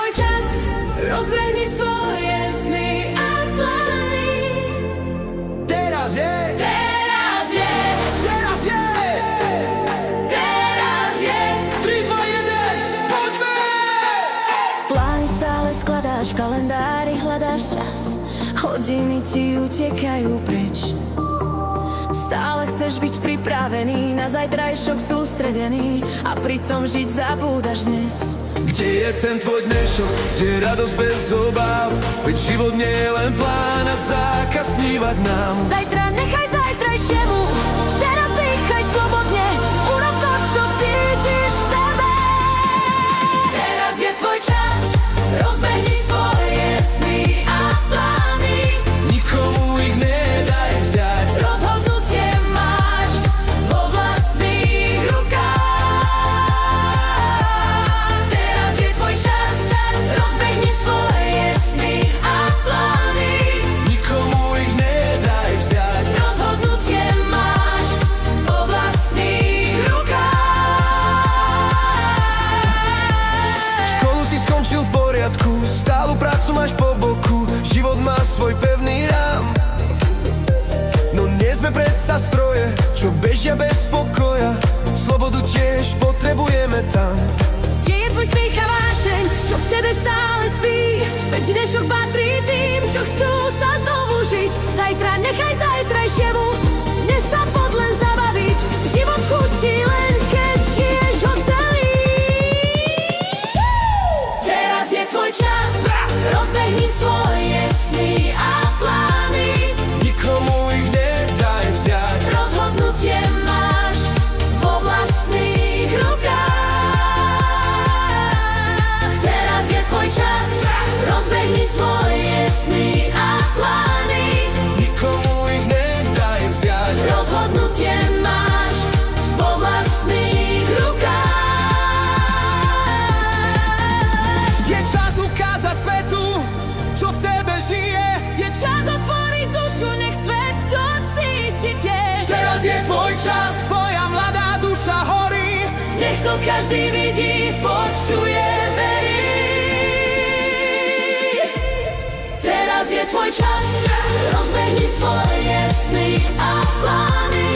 tvoj čas, rozbehni svoje sny a plány. Teraz je, Teraz je, teraz je, teraz je. 3, 2, 1, poďme! Plány stále skladáš, v kalendári hľadáš čas, hodiny ti utekajú preč. Stále chceš byť pripravený, na zajtrajšok sústredený a pritom žiť zabúdaš dnes. Kde je ten tvoj dnešok, kde je radosť bez obáv? Veď život nie je len plán a zákaz snívať nám. Zajtra nechaj zajtrajšiemu, teraz dýchaj slobodne, urob to, čo cítiš v sebe. Teraz je tvoj čas, rozbehni svoje sny a plány. Nikomu ich nedaj vziať. Rozhodnutie máš vo vlastných rukách. Teraz je tvoj čas, rozbehni svoje sny a plány. Nikomu ich nedaj vziať. Rozhodnutie máš vo vlastných rukách. Školu si skončil v poriadku, stálu prácu máš po boku, život má svoj pevný rám. No nie sme predsa stroje, čo bežia bez pokoja, slobodu tiež potrebujeme tam. Kde je tvoj smiech a vášeň, čo v tebe stále spí? Veď dnešok patrí tým, čo chcú sa znovu žiť. Zajtra nechaj zajtrajšiemu, dnes sa poď len zabaviť. Život chutí len, keď žiješ ho celý. Teraz je tvoj čas, rozbehni svoje sny a plány. Nikomu ich nedaj vziať. Rozhodnutie máš vo vlastných rukách. Teraz je tvoj čas, rozbehni svoje sny a plány. Nikomu ich nedaj vziať. Rozhodnutie máš vo vlastných rukách. Je čas ukázať svetu, čo v tebe žije. Je čas otvoriť dušu, nech svet to cíti tiež. Teraz je tvoj čas, tvoja mladá duša horí. Nech to každý vidí, počuje, verí. Teraz je tvoj čas, rozbehni svoje sny a plány.